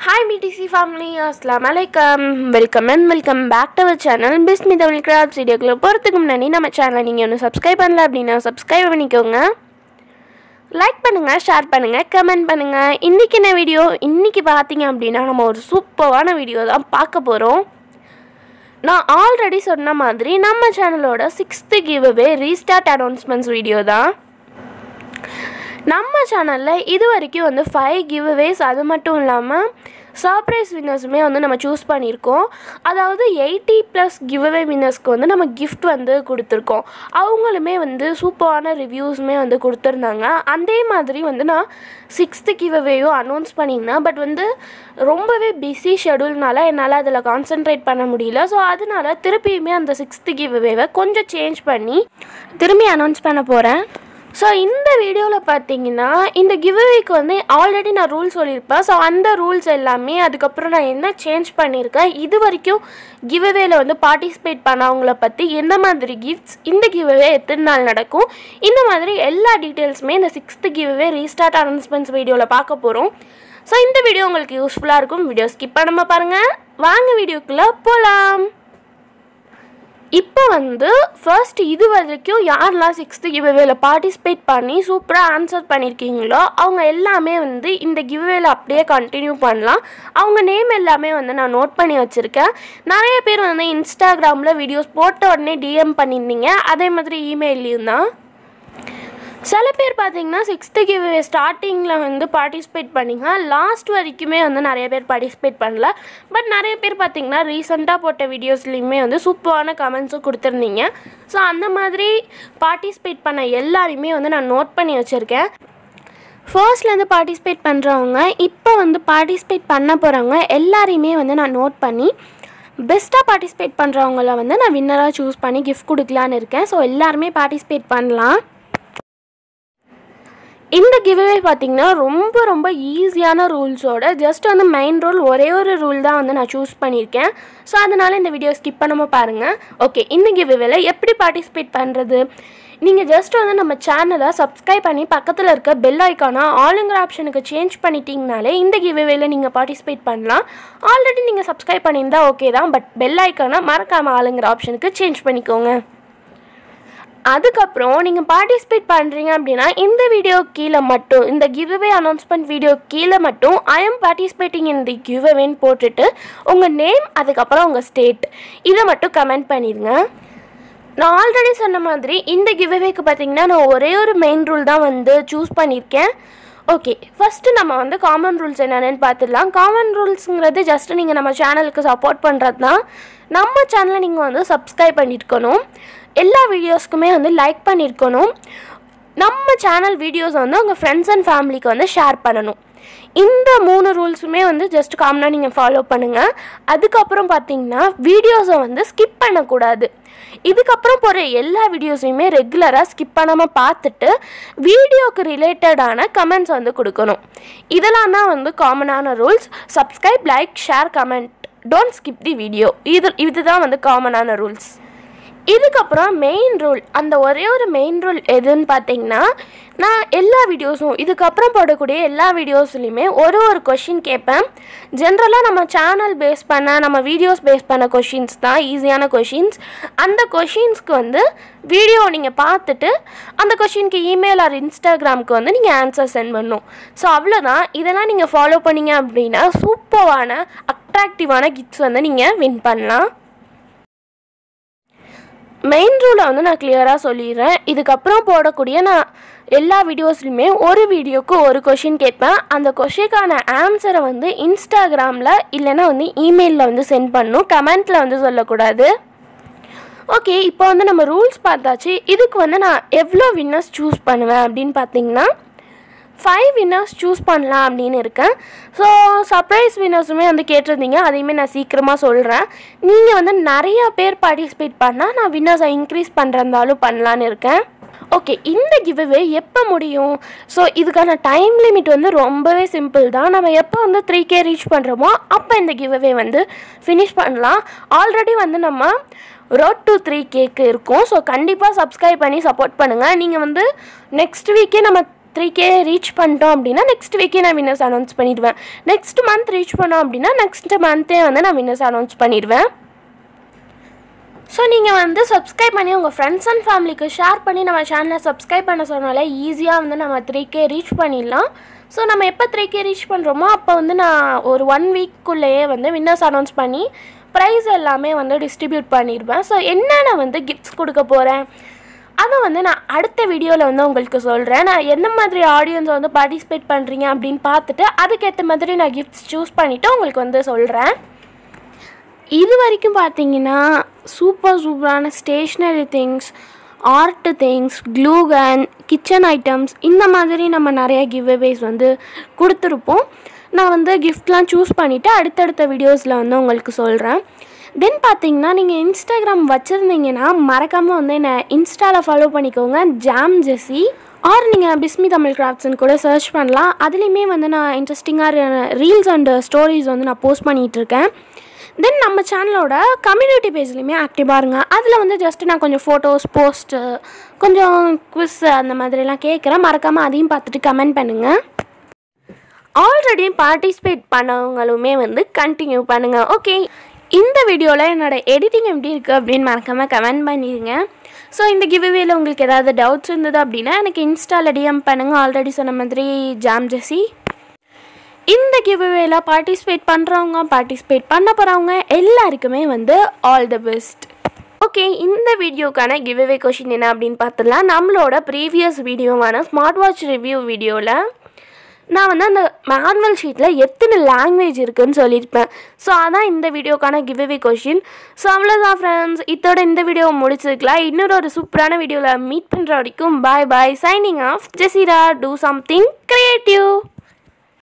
Hi BTC family, Assalamualaikum. Welcome back to our channel Bismi Tamil Crafts. வீடியோக்குள்ள போறதுக்கு முன்னாடி நம்ம சேனலை நீங்க இன்னும் சப்ஸ்கிரைப் பண்ணல அப்படினா சப்ஸ்கிரைப் பண்ணிக்கோங்க. லைக் பண்ணுங்க, ஷேர் பண்ணுங்க, கமெண்ட் பண்ணுங்க. இன்னைக்கு வீடியோ பாத்தீங்க அப்படினா நம்ம ஒரு சூப்பரான வீடியோ தான் பார்க்க போறோம். நான் ஆல்ரெடி சொன்ன மாதிரி நம்ம சேனலோட 6th giveaway ரீஸ்டார்ட் அனௌன்ஸ்மென்ட்ஸ் வீடியோ தான். நம்ம சேனலில் இது வரைக்கும் 5 giveaways அது மட்டும் இல்லாமல் சர்ப்ரைஸ் வின்னர்ஸுமே நம்ம சூஸ் பண்ணியிருக்கோம். அதாவது 80+ giveaway வின்னர்ஸ்க்கு நம்ம கிஃப்ட் கொடுத்துருக்கோம். அவங்களுமே சூப்பரான ரிவ்யூஸுமே கொடுத்துருந்தாங்க. அதே மாதிரி நான் 6th giveawayயும் அனௌன்ஸ் பண்ணியிருந்தேன். பட் ரொம்பவே பிஸி ஷெடியூல்னால என்னால் அதில் கான்சென்ட்ரேட் பண்ண முடியல. ஸோ அதனால திருப்பியுமே அந்த 6th giveawayவை கொஞ்சம் சேஞ்ச் பண்ணி திரும்பி அனௌன்ஸ் பண்ண போகிறேன். ஸோ இந்த வீடியோவில் பார்த்தீங்கன்னா இந்த கிவ்அவேக்கு ஆல்ரெடி நான் ரூல்ஸ் சொல்லியிருப்பேன். ஸோ அந்த ரூல்ஸ் எல்லாமே அதுக்கப்புறம் நான் என்ன சேஞ்ச் பண்ணியிருக்கேன், இது வரைக்கும் கிவ்அவேல பார்ட்டிசிபேட் பண்ணவங்கள பற்றி எந்த மாதிரி கிஃப்ட்ஸ், இந்த கிவ்அவே எத்தனை நாள் நடக்கும், இந்த மாதிரி எல்லா டீட்டெயில்ஸுமே இந்த 6th giveaway ரீஸ்டார்ட் அனௌன்ஸ்மெண்ட்ஸ் வீடியோவில் பார்க்க போகிறோம். ஸோ இந்த வீடியோ உங்களுக்கு யூஸ்ஃபுல்லாக இருக்கும். வீடியோ ஸ்கிப் பண்ணாமல் பாருங்கள். வாங்க வீடியோக்குள்ளே போகலாம். இப்போ ஃபர்ஸ்ட் இது வரைக்கும் யாரெல்லாம் 6th giveawayல பார்ட்டிசிபேட் பண்ணி சூப்பராக ஆன்சர் பண்ணியிருக்கீங்களோ அவங்க எல்லாமே இந்த கிவ்அவேல அப்படியே கண்டினியூ பண்ணலாம். அவங்க நேம் எல்லாமே நான் நோட் பண்ணி வச்சுருக்கேன். நிறைய பேர் இன்ஸ்டாகிராமில் வீடியோஸ் போட்ட உடனே டிஎம் பண்ணியிருந்தீங்க. அதே மாதிரி இமெயிலையும் தான். சில பேர் பார்த்தீங்கன்னா 6th giveaway ஸ்டார்டிங்கில் பார்ட்டிசிபேட் பண்ணிங்க. லாஸ்ட் வரைக்குமே நிறைய பேர் பார்ட்டிசிபேட் பண்ணல. பட் நிறைய பேர் பார்த்தீங்கன்னா ரீசெண்டாக போட்ட வீடியோஸ்லேயுமே சூப்பரான கமெண்ட்ஸும் கொடுத்துருந்தீங்க. ஸோ அந்த மாதிரி பார்ட்டிசிபேட் பண்ண எல்லாரையுமே நான் நோட் பண்ணி வச்சுருக்கேன். ஃபர்ஸ்ட்லேருந்து பார்ட்டிசிபேட் பண்ணுறவங்க இப்போ பார்ட்டிசிபேட் பண்ண போகிறவங்க எல்லாரையுமே நான் நோட் பண்ணி பெஸ்ட்டாக பார்ட்டிசிபேட் பண்ணுறவங்கள நான் வின்னராக சூஸ் பண்ணி கிஃப்ட் கொடுக்கலான்னு இருக்கேன். ஸோ எல்லாருமே பார்ட்டிசிபேட் பண்ணலாம். இந்த கிவ்அவே பார்த்திங்கன்னா ரொம்ப ஈஸியான ரூல்ஸோட ஜஸ்ட் மெயின் ரூல் ஒரே ஒரு ரூல் தான் நான் சூஸ் பண்ணியிருக்கேன். ஸோ அதனால் இந்த வீடியோ ஸ்கிப் பண்ணாமல் பாருங்கள். ஓகே, இந்த கிவ்அவேல எப்படி பார்ட்டிசிபேட் பண்ணுறது, நீங்கள் ஜஸ்ட் நம்ம சேனலை சப்ஸ்கிரைப் பண்ணி பக்கத்தில் இருக்க பெல் ஐக்கானை ஆளுங்கிற ஆப்ஷனுக்கு சேஞ்ச் பண்ணிட்டீங்கனாலே இந்த கிவ்அவேல நீங்கள் பார்ட்டிசிபேட் பண்ணலாம். ஆல்ரெடி நீங்கள் சப்ஸ்கிரைப் பண்ணியிருந்தால் ஓகே தான். பட் பெல் ஐக்கானை மறக்காமல் ஆளுங்கிற ஆப்ஷனுக்கு சேஞ்ச் பண்ணிக்கோங்க. அதுக்கப்புறம் நீங்கள் பார்ட்டிசிபேட் பண்ணுறீங்க அப்படின்னா இந்த வீடியோ கீழே மட்டும், இந்த கிவ்அவே அனௌன்ஸ்மெண்ட் வீடியோ கீழே மட்டும் ஐ எம் பார்ட்டிசிபேட்டிங் இன் தி கிவ்அவேன்னு போட்டுட்டு உங்கள் நேம் அதுக்கப்புறம் உங்கள் ஸ்டேட் இதை மட்டும் கமெண்ட் பண்ணிடுங்க. நான் ஆல்ரெடி சொன்ன மாதிரி இந்த கிவ்அவேக்கு பார்த்தீங்கன்னா நான் ஒரே ஒரு மெயின் ரூல் தான் சூஸ் பண்ணியிருக்கேன். ஓகே, ஃபஸ்ட்டு நம்ம காமன் ரூல்ஸ் என்னென்னு பார்த்துடலாம். காமன் ரூல்ஸுங்கிறது ஜஸ்ட்டு நீங்கள் நம்ம சேனலுக்கு சப்போர்ட் பண்ணுறது தான். நம்ம சேனலை நீங்கள் சப்ஸ்கிரைப் பண்ணியிருக்கணும், எல்லா வீடியோஸ்க்குமே லைக் பண்ணியிருக்கணும், நம்ம சேனல் வீடியோஸை உங்கள் ஃப்ரெண்ட்ஸ் அண்ட் ஃபேமிலிக்கு ஷேர் பண்ணணும். இந்த 3 ரூல்ஸுமே ஜஸ்ட் காமனாக நீங்கள் ஃபாலோ பண்ணுங்கள். அதுக்கப்புறம் பார்த்தீங்கன்னா வீடியோஸை ஸ்கிப் பண்ணக்கூடாது. இதுக்கப்புறம் போகிற எல்லா வீடியோஸையுமே ரெகுலராக ஸ்கிப் பண்ணாமல் பார்த்துட்டு வீடியோக்கு ரிலேட்டடான கமெண்ட்ஸ் கொடுக்கணும். இதெல்லாம் தான் காமனான rules. Subscribe, like, share, comment, don't skip the video. இதுதான் காமனான ரூல்ஸ். இதுக்கப்புறம் மெயின் ரூல், அந்த ஒரே ஒரு மெயின் ரூல் எதுன்னு பார்த்தீங்கன்னா நான் எல்லா வீடியோஸும் இதுக்கப்புறம் போடக்கூடிய எல்லா வீடியோஸ்லையுமே ஒரு கொஷின் கேட்பேன். ஜென்ரலாக நம்ம சேனல் பேஸ் பண்ண, நம்ம வீடியோஸ் பேஸ் பண்ண கொஷின்ஸ் தான், ஈஸியான கொஷின்ஸ். அந்த கொஷின்ஸ்க்கு வீடியோ நீங்கள் பார்த்துட்டு அந்த கொஷினுக்கு இமெயில் ஆர் இன்ஸ்டாகிராமுக்கு நீங்கள் ஆன்சர் சென்ட் பண்ணணும். ஸோ அவ்வளோதான். இதெல்லாம் நீங்கள் ஃபாலோ பண்ணிங்க அப்படின்னா சூப்பரான அட்ராக்டிவான கிஃப்ட்ஸ் நீங்கள் வின் பண்ணலாம். மெயின் ரூலை நான் கிளியராக சொல்லிடுறேன். இதுக்கப்புறம் போடக்கூடிய நான் எல்லா வீடியோஸ்லையுமே ஒரு வீடியோக்கு ஒரு கொஷின் கேட்பேன். அந்த கொஷினுக்கான ஆன்சரை இன்ஸ்டாகிராமில் இல்லைன்னா இமெயிலில் சென்ட் பண்ணணும். கமெண்ட்டில் சொல்லக்கூடாது. ஓகே, இப்போ நம்ம ரூல்ஸ் பார்த்தாச்சு. இதுக்கு நான் எவ்வளோ வின்னர்ஸ் சூஸ் பண்ணுவேன் அப்படின்னு பார்த்தீங்கன்னா 5 வின்னர்ஸ் சூஸ் பண்ணலாம் அப்படின்னு இருக்கேன். ஸோ சர்ப்ரைஸ் வின்னர்ஸுமே கேட்டிருந்தீங்க. அதையுமே நான் சீக்கிரமாக சொல்கிறேன். நீங்கள் நிறையா பேர் பார்ட்டிசிபேட் பண்ணால் நான் வின்னர்ஸை இன்க்ரீஸ் பண்ணுறதாலும் பண்ணலான்னு இருக்கேன். ஓகே, இந்த கிவ்அவே எப்போ முடியும்? ஸோ இதுக்கான டைம் லிமிட் ரொம்பவே சிம்பிள் தான். நம்ம எப்போ 3K ரீச் பண்ணுறோமோ அப்போ இந்த கிவ்அவே ஃபினிஷ் பண்ணலாம். ஆல்ரெடி நம்ம ரோட் டு 3Kக்கு இருக்கும். ஸோ கண்டிப்பாக சப்ஸ்கிரைப் பண்ணி சப்போர்ட் பண்ணுங்கள். நீங்கள் நெக்ஸ்ட் வீக்கே நம்ம 3K ரீச் பண்ணிட்டோம் அப்படின்னா நெக்ஸ்ட் வீக்கே நான் வின்னர்ஸ் அனௌன்ஸ் பண்ணிடுவேன். நெக்ஸ்ட் மந்த் ரீச் பண்ணோம் அப்படின்னா நெக்ஸ்ட் மந்த்தே வந்து நான் வின்னர்ஸ் அனௌன்ஸ் பண்ணிடுவேன். ஸோ நீங்கள் வந்து சப்ஸ்கிரைப் பண்ணி உங்கள் ஃப்ரெண்ட்ஸ் அண்ட் ஃபேமிலிக்கு ஷேர் பண்ணி நம்ம சேனலை சப்ஸ்கிரைப் பண்ண சொன்னாலே ஈஸியாக வந்து நம்ம 3K ரீச் பண்ணிடலாம். ஸோ நம்ம எப்போ 3K ரீச் பண்ணுறோமோ அப்போ வந்து நான் ஒரு 1 வீக்குள்ளேயே வந்து வின்னர்ஸ் அனௌன்ஸ் பண்ணி ப்ரைஸ் எல்லாமே வந்து டிஸ்ட்ரிபியூட் பண்ணிடுவேன். ஸோ என்னென்ன வந்து கிஃப்ட்ஸ் கொடுக்க போகிறேன் அதை வந்து நான் அடுத்த வீடியோவில் வந்து உங்களுக்கு சொல்கிறேன். நான் எந்த மாதிரி ஆடியன்ஸை வந்து பார்ட்டிசிபேட் பண்ணுறீங்க அப்படின்னு பார்த்துட்டு அதுக்கேற்ற மாதிரி நான் கிஃப்ட்ஸ் சூஸ் பண்ணிவிட்டு உங்களுக்கு வந்து சொல்கிறேன். இது வரைக்கும் பார்த்தீங்கன்னா சூப்பரான stationery things, art things, glue gun, kitchen items இந்த மாதிரி நம்ம நிறைய கிவ்அவேஸ் வந்து கொடுத்துருப்போம். நான் வந்து கிஃப்ட்லாம் சூஸ் பண்ணிவிட்டு அடுத்தடுத்த வீடியோஸில் வந்து உங்களுக்கு சொல்கிறேன். தென் பார்த்தீங்கன்னா நீங்கள் இன்ஸ்டாகிராம் வச்சுருந்தீங்கன்னா மறக்காமல் வந்து என்னை இன்ஸ்டாவில் ஃபாலோ பண்ணிக்கோங்க, ஜாம் ஜெஸி, ஆர் நீங்கள் பிஸ்மி தமிழ் கிராஃப்ட்ஸ்ன்னு கூட சர்ச் பண்ணலாம். அதுலேயுமே வந்து நான் இன்ட்ரெஸ்டிங்காக ரீல்ஸ் அண்ட் ஸ்டோரிஸ் வந்து நான் போஸ்ட் பண்ணிகிட்ருக்கேன். தென் நம்ம சேனலோட கம்யூனிட்டி பேஜ்லேயுமே ஆக்டிவாக இருங்க. அதில் வந்து ஜஸ்ட்டு நான் கொஞ்சம் ஃபோட்டோஸ் போஸ்ட்டு கொஞ்சம் குவிஸ் அந்த மாதிரிலாம் கேட்குறேன். மறக்காமல் அதையும் பார்த்துட்டு கமெண்ட் பண்ணுங்கள். ஆல்ரெடி பார்ட்டிசிபேட் பண்ணவங்களுமே வந்து கண்டினியூ பண்ணுங்கள். ஓகே, இந்த வீடியோவில் என்னோடய எடிட்டிங் எப்படி இருக்குது அப்படின்னு மறக்காமல் கமெண்ட் பண்ணிடுங்க. ஸோ இந்த கிவ்அவேல உங்களுக்கு ஏதாவது டவுட்ஸ் இருந்தது அப்படின்னா எனக்கு இன்ஸ்டாவில் டிஎம் பண்ணுங்கள். ஆல்ரெடி சொன்ன மாதிரி ஜாம் ஜெஸி. இந்த கிவ்அவேல பார்ட்டிசிபேட் பண்ணுறவங்க பார்ட்டிசிபேட் பண்ண போகிறவங்க எல்லாருக்குமே வந்து ஆல் தி பெஸ்ட். ஓகே, இந்த வீடியோக்கான கிவ்அவே கொஷின் என்ன அப்படின்னு பார்த்துடலாம். நம்மளோட ப்ரீவியஸ் வீடியோவான ஸ்மார்ட் வாட்ச் ரிவ்யூ வீடியோவில் நான் வந்து அந்த மேனுவல் ஷீட்டில் எத்தனை லாங்குவேஜ் இருக்குதுன்னு சொல்லியிருப்பேன். ஸோ அதான் இந்த வீடியோக்கான கிவ்அவே கொஷின். ஸோ அவ்வளோதான் ஃப்ரெண்ட்ஸ், இதோட இந்த வீடியோவை முடிச்சிருக்கலாம். இன்னொரு சூப்பரான வீடியோவில் மீட் பண்ணுற வரைக்கும் bye bye. Signing off, Jasira. Do something creative.